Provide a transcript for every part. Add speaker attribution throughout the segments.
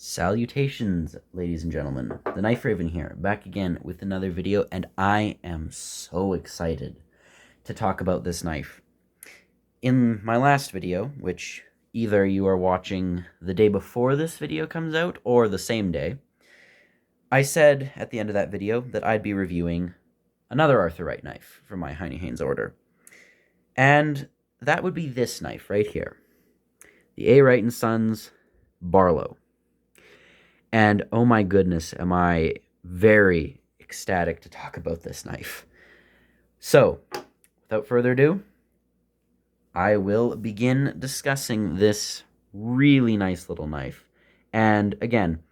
Speaker 1: Salutations, ladies and gentlemen. The Knife Raven here, back again with another video, and I am so excited to talk about this knife. In my last video, which either you are watching the day before this video comes out or the same day, I said at the end of that video that I'd be reviewing another Wright knife from my Heinnie Haynes order. And that would be this knife right here. The Wright & Sons Barlow. And oh my goodness, am I very ecstatic to talk about this knife. So, without further ado, I will begin discussing this really nice little knife. And again,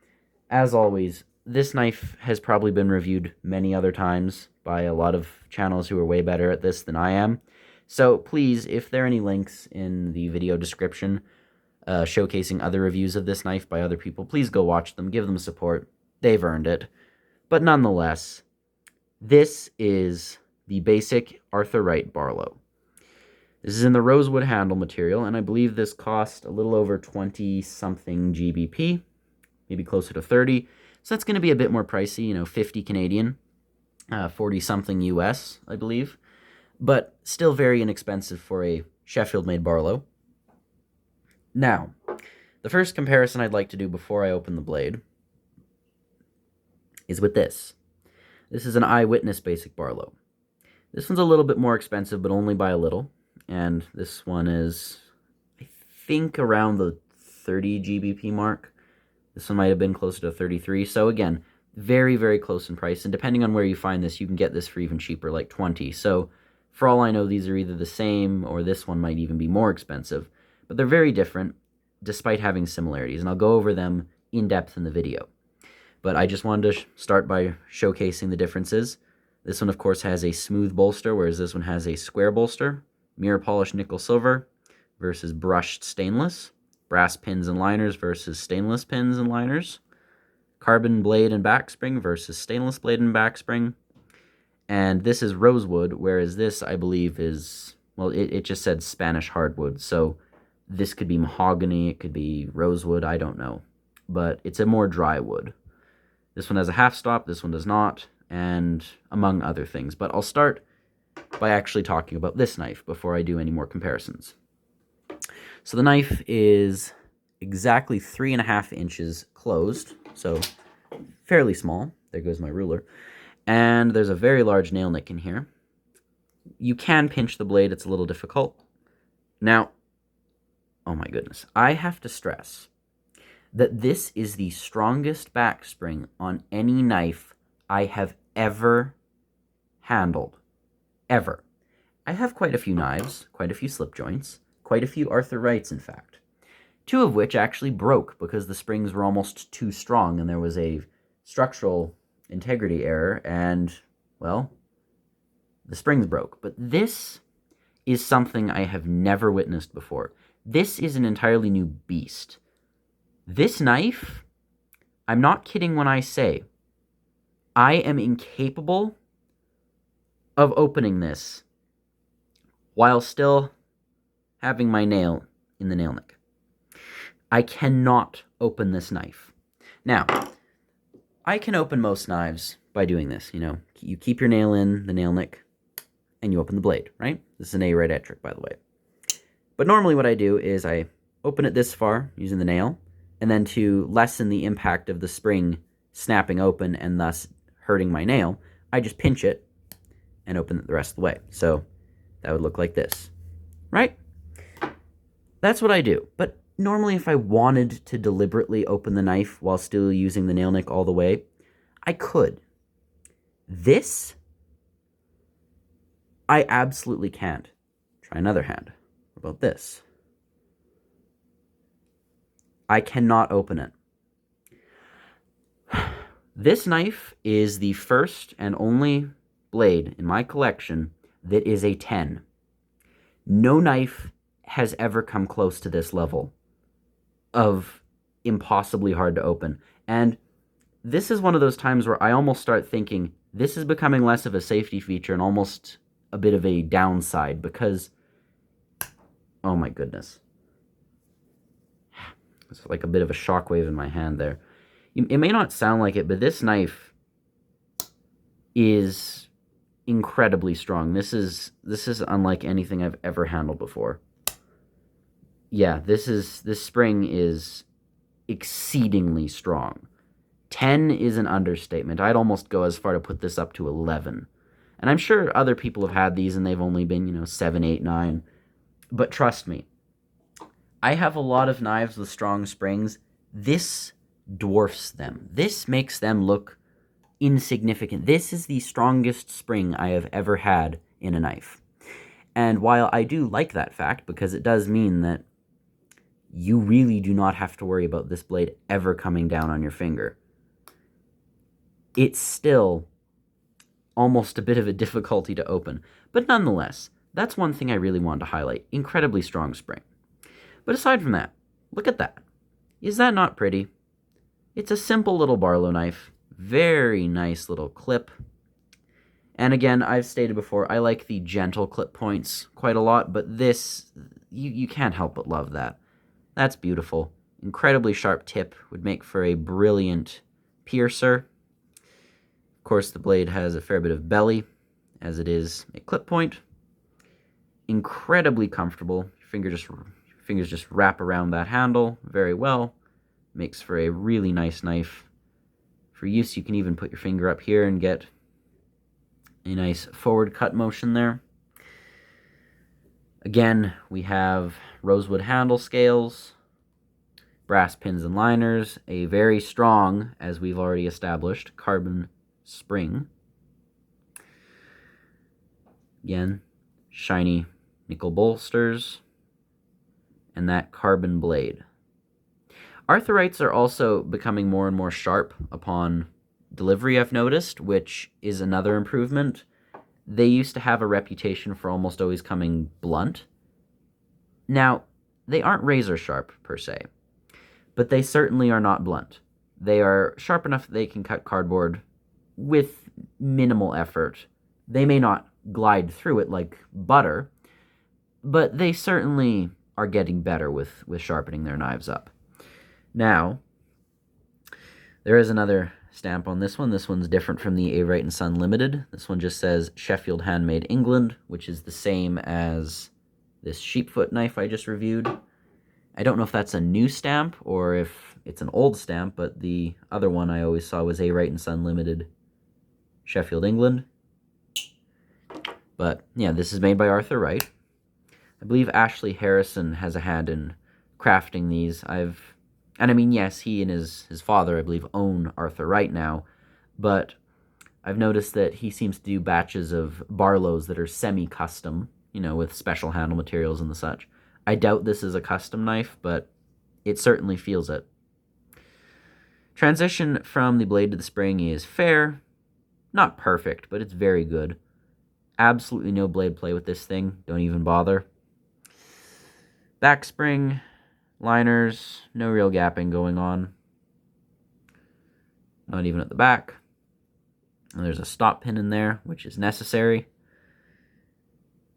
Speaker 1: as always, this knife has probably been reviewed many other times by a lot of channels who are way better at this than I am. So please, if there are any links in the video description showcasing other reviews of this knife by other people, please go watch them, give them support. They've earned it. But nonetheless, this is the basic Wright Barlow. This is in the Rosewood handle material, and I believe this cost a little over 20-something GBP, maybe closer to 30. So that's going to be a bit more pricey, 50 Canadian, 40-something US, I believe. But still very inexpensive for a Sheffield-made Barlow. Now, the first comparison I'd like to do before I open the blade is with this. This is an Eyewitness Basic Barlow. This one's a little bit more expensive, but only by a little. And this one is, I think, around the 30 GBP mark. This one might have been closer to 33. So again, very, very close in price. And depending on where you find this, you can get this for even cheaper, like 20. So for all I know, these are either the same or this one might even be more expensive. But they're very different, despite having similarities, and I'll go over them in depth in the video. But I just wanted to start by showcasing the differences. This one, of course, has a smooth bolster, whereas this one has a square bolster, mirror polished nickel silver versus brushed stainless, brass pins and liners versus stainless pins and liners, carbon blade and backspring versus stainless blade and backspring, and this is rosewood, whereas this, I believe, is, well, it just said Spanish hardwood, so this could be mahogany, it could be rosewood, I don't know. But it's a more dry wood. This one has a half stop, this one does not, and among other things. But I'll start by actually talking about this knife before I do any more comparisons. So the knife is exactly 3.5 inches closed, so fairly small. There goes my ruler. And there's a very large nail nick in here. You can pinch the blade, it's a little difficult. Now, oh my goodness, I have to stress that this is the strongest backspring on any knife I have ever handled. Ever. I have quite a few knives, quite a few slip joints, quite a few Wrights, in fact. 2 of which actually broke because the springs were almost too strong and there was a structural integrity error and, well, the springs broke. But this is something I have never witnessed before. This is an entirely new beast. This knife, I'm not kidding when I say, I am incapable of opening this while still having my nail in the nail nick. I cannot open this knife. Now, I can open most knives by doing this, You keep your nail in the nail nick and you open the blade, right? This is an Wright trick, by the way. But normally what I do is I open it this far using the nail, and then to lessen the impact of the spring snapping open and thus hurting my nail, I just pinch it and open it the rest of the way. So that would look like this, right? That's what I do. But normally if I wanted to deliberately open the knife while still using the nail nick all the way, I could. This, I absolutely can't. Try another hand. What about this? I cannot open it. This knife is the first and only blade in my collection that is a 10. No knife has ever come close to this level of impossibly hard to open. And this is one of those times where I almost start thinking this is becoming less of a safety feature and almost a bit of a downside because, oh my goodness. It's like a bit of a shockwave in my hand there. It may not sound like it, but this knife is incredibly strong. This is unlike anything I've ever handled before. Yeah, this spring is exceedingly strong. 10 is an understatement. I'd almost go as far to put this up to 11. And I'm sure other people have had these and they've only been, 7, 8, 9. But trust me, I have a lot of knives with strong springs. This dwarfs them. This makes them look insignificant. This is the strongest spring I have ever had in a knife. And while I do like that fact, because it does mean that you really do not have to worry about this blade ever coming down on your finger, it's still almost a bit of a difficulty to open. But nonetheless, that's one thing I really wanted to highlight. Incredibly strong spring. But aside from that, look at that. Is that not pretty? It's a simple little Barlow knife. Very nice little clip. And again, I've stated before, I like the gentle clip points quite a lot, but this, you can't help but love that. That's beautiful. Incredibly sharp tip would make for a brilliant piercer. Of course, the blade has a fair bit of belly, as it is a clip point. Incredibly comfortable. Your fingers just wrap around that handle very well. Makes for a really nice knife. For use, you can even put your finger up here and get a nice forward cut motion there. Again, we have rosewood handle scales, brass pins and liners, a very strong, as we've already established, carbon spring. Again, shiny nickel bolsters, and that carbon blade. Arthurites are also becoming more and more sharp upon delivery, I've noticed, which is another improvement. They used to have a reputation for almost always coming blunt. Now, they aren't razor sharp, per se, but they certainly are not blunt. They are sharp enough that they can cut cardboard with minimal effort. They may not glide through it like butter, but they certainly are getting better with sharpening their knives up. Now, there is another stamp on this one. This one's different from the A. Wright & Son Limited. This one just says Sheffield Handmade England, which is the same as this sheepfoot knife I just reviewed. I don't know if that's a new stamp or if it's an old stamp, but the other one I always saw was A. Wright & Son Limited, Sheffield, England. But yeah, this is made by Arthur Wright. I believe Ashley Harrison has a hand in crafting these. And I mean, yes, he and his father, I believe, own Arthur Wright now, but I've noticed that he seems to do batches of Barlows that are semi-custom, with special handle materials and the such. I doubt this is a custom knife, but it certainly feels it. Transition from the blade to the spring is fair. Not perfect, but it's very good. Absolutely no blade play with this thing. Don't even bother. Back spring, liners, no real gapping going on. Not even at the back. And there's a stop pin in there, which is necessary.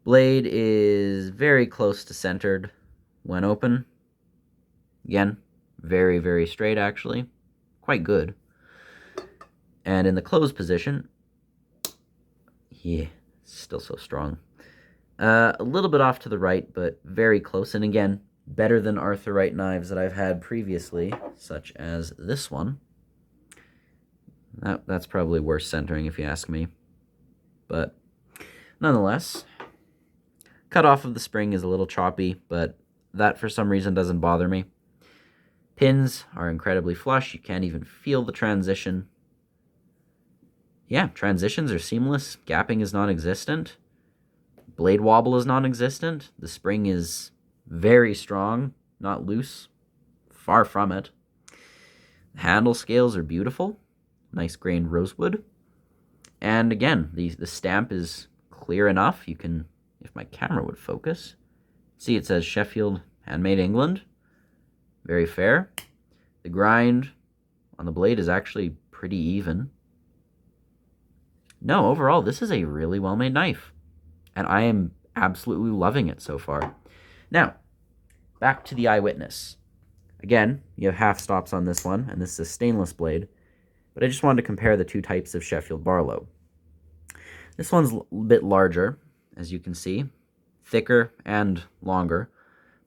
Speaker 1: Blade is very close to centered when open. Again, very, very straight, actually. Quite good. And in the closed position, yeah, still so strong. A little bit off to the right, but very close. And again, better than Arthur Wright knives that I've had previously, such as this one. That's probably worse centering if you ask me. But nonetheless, cut off of the spring is a little choppy, but that for some reason doesn't bother me. Pins are incredibly flush. You can't even feel the transition. Yeah, transitions are seamless. Gapping is non-existent. Blade wobble is non-existent. The spring is very strong, not loose. Far from it. The handle scales are beautiful. Nice grained rosewood. And again, the stamp is clear enough. You can, if my camera would focus, see it says Sheffield Handmade England. Very fair. The grind on the blade is actually pretty even. No, overall, this is a really well-made knife. And I am absolutely loving it so far. Now, back to the Eyewitness. Again, you have half stops on this one, and this is a stainless blade, but I just wanted to compare the two types of Sheffield Barlow. This one's a bit larger, as you can see, thicker and longer,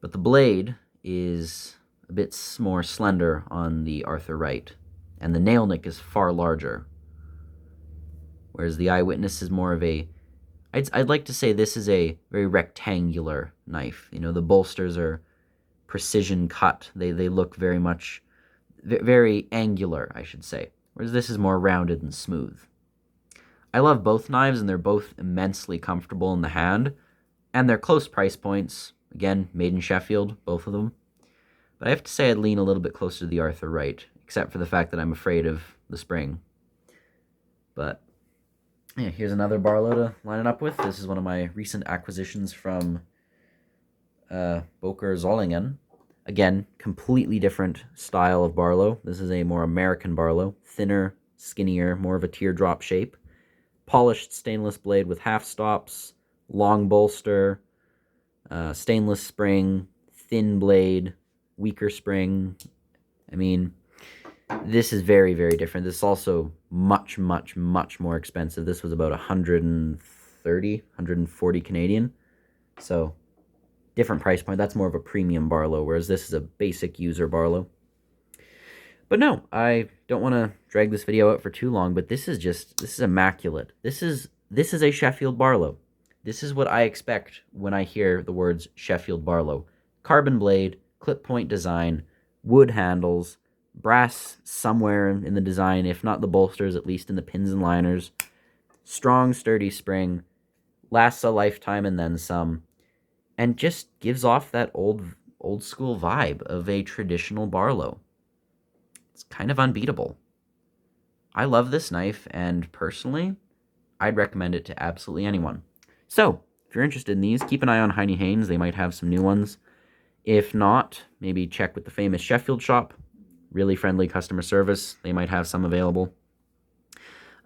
Speaker 1: but the blade is a bit more slender on the Arthur Wright, and the nail nick is far larger, whereas the Eyewitness is more of a, I'd like to say this is a very rectangular knife. You know, the bolsters are precision cut. They look very much, very angular, I should say, whereas this is more rounded and smooth. I love both knives, and they're both immensely comfortable in the hand, and they're close price points. Again, made in Sheffield, both of them. But I have to say I'd lean a little bit closer to the Arthur Wright, except for the fact that I'm afraid of the spring. But yeah, here's another Barlow to line it up with. This is one of my recent acquisitions from Boker Zollingen. Again, completely different style of Barlow. This is a more American Barlow, thinner, skinnier, more of a teardrop shape. Polished stainless blade with half stops, long bolster, stainless spring, thin blade, weaker spring. I mean, this is very, very different. This is also much, much, much more expensive. This was about 130, 140 Canadian. So, different price point. That's more of a premium Barlow, whereas this is a basic user Barlow. But no, I don't want to drag this video out for too long, but this is immaculate. This is a Sheffield Barlow. This is what I expect when I hear the words Sheffield Barlow. Carbon blade, clip point design, wood handles, brass somewhere in the design, if not the bolsters, at least in the pins and liners. Strong, sturdy spring, lasts a lifetime and then some, and just gives off that old school vibe of a traditional Barlow. It's kind of unbeatable. I love this knife, and personally, I'd recommend it to absolutely anyone. So, if you're interested in these, keep an eye on Heinnie Haynes. They might have some new ones. If not, maybe check with the famous Sheffield shop. Really friendly customer service. They might have some available.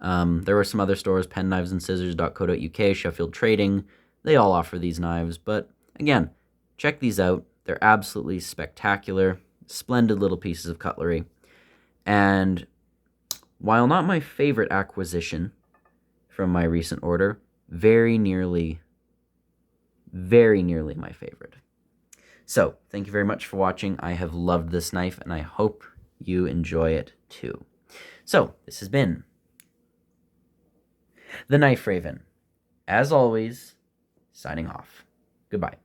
Speaker 1: There were some other stores, penknivesandScissors.co.uk, Sheffield Trading. They all offer these knives. But again, check these out. They're absolutely spectacular. Splendid little pieces of cutlery. And while not my favorite acquisition from my recent order, very nearly my favorite. So, thank you very much for watching. I have loved this knife, and I hope you enjoy it too. So, this has been the Knife Raven. As always, signing off. Goodbye.